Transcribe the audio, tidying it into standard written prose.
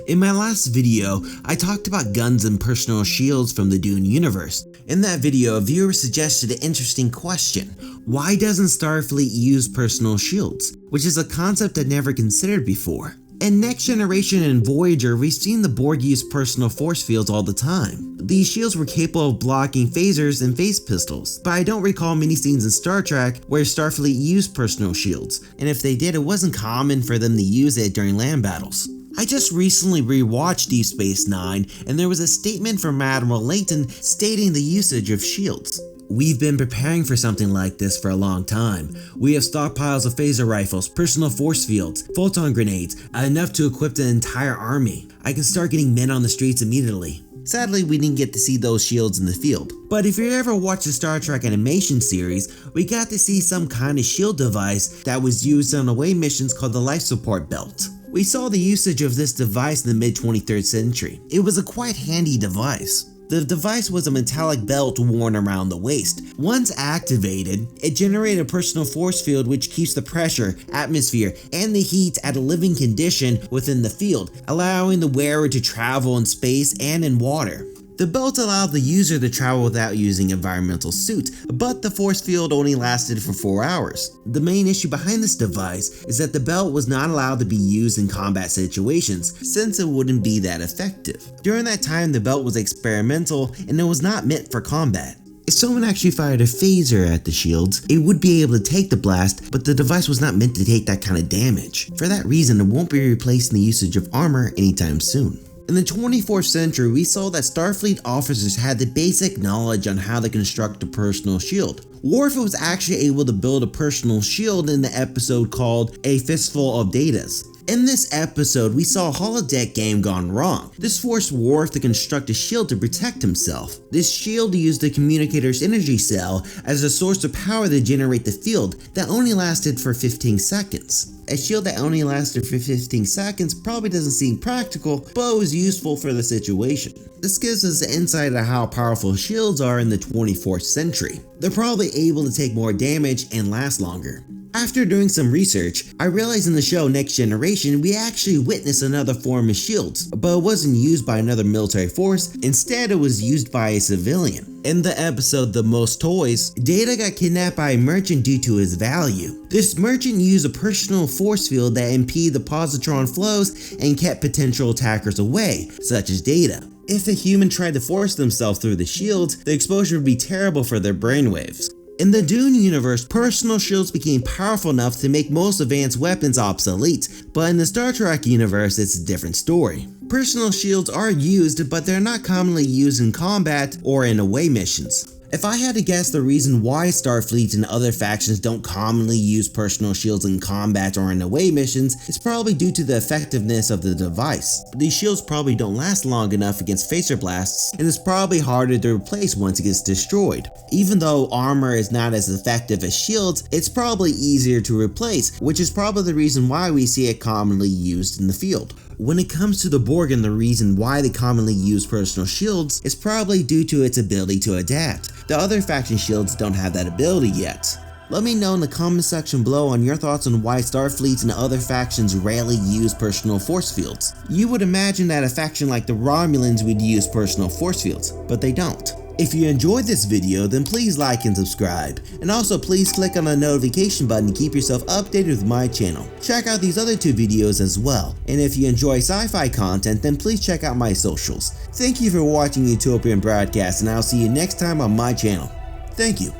In my last video, I talked about guns and personal shields from the Dune universe. In that video, a viewer suggested an interesting question. Why doesn't Starfleet use personal shields? Which is a concept I'd never considered before. In Next Generation and Voyager, we've seen the Borg use personal force fields all the time. These shields were capable of blocking phasers and phase pistols, but I don't recall many scenes in Star Trek where Starfleet used personal shields, and if they did, it wasn't common for them to use it during land battles. I just recently rewatched Deep Space Nine, and there was a statement from Admiral Layton stating the usage of shields. We've been preparing for something like this for a long time. We have stockpiles of phaser rifles, personal force fields, photon grenades, enough to equip the entire army. I can start getting men on the streets immediately. Sadly, we didn't get to see those shields in the field. But if you ever watched the Star Trek animation series, we got to see some kind of shield device that was used on away missions called the life support belt. We saw the usage of this device in the mid-23rd century. It was a quite handy device. The device was a metallic belt worn around the waist. Once activated, it generated a personal force field which keeps the pressure, atmosphere, and the heat at a living condition within the field, allowing the wearer to travel in space and in water. The belt allowed the user to travel without using environmental suit, but the force field only lasted for 4 hours. The main issue behind this device is that the belt was not allowed to be used in combat situations, since it wouldn't be that effective. During that time, the belt was experimental and it was not meant for combat. If someone actually fired a phaser at the shields, it would be able to take the blast, but the device was not meant to take that kind of damage. For that reason, it won't be replacing the usage of armor anytime soon. In the 24th century, we saw that Starfleet officers had the basic knowledge on how to construct a personal shield. Worf was actually able to build a personal shield in the episode called A Fistful of Datas. In this episode, we saw a holodeck game gone wrong. This forced Worf to construct a shield to protect himself. This shield used the communicator's energy cell as a source of power to generate the field that only lasted for 15 seconds. A shield that only lasted for 15 seconds probably doesn't seem practical, but was useful for the situation. This gives us an insight of how powerful shields are in the 24th century. They're probably able to take more damage and last longer. After doing some research, I realized in the show Next Generation we actually witnessed another form of shields, but it wasn't used by another military force, instead it was used by a civilian. In the episode The Most Toys, Data got kidnapped by a merchant due to his value. This merchant used a personal force field that impeded the positron flows and kept potential attackers away, such as Data. If a human tried to force themselves through the shields, the exposure would be terrible for their brainwaves. In the Dune universe, personal shields became powerful enough to make most advanced weapons obsolete, but in the Star Trek universe it's a different story. Personal shields are used, but they're not commonly used in combat or in away missions. If I had to guess the reason why Starfleet and other factions don't commonly use personal shields in combat or in away missions, it's probably due to the effectiveness of the device. These shields probably don't last long enough against phaser blasts, and it's probably harder to replace once it gets destroyed. Even though armor is not as effective as shields, it's probably easier to replace, which is probably the reason why we see it commonly used in the field. When it comes to the Borg and the reason why they commonly use personal shields, it's probably due to its ability to adapt. The other faction shields don't have that ability yet. Let me know in the comment section below on your thoughts on why Starfleet and other factions rarely use personal force fields. You would imagine that a faction like the Romulans would use personal force fields, but they don't. If you enjoyed this video, then please like and subscribe, and also please click on the notification button to keep yourself updated with my channel. Check out these other 2 videos as well, and if you enjoy sci-fi content, then please check out my socials. Thank you for watching Utopian Broadcast, and I'll see you next time on my channel. Thank you.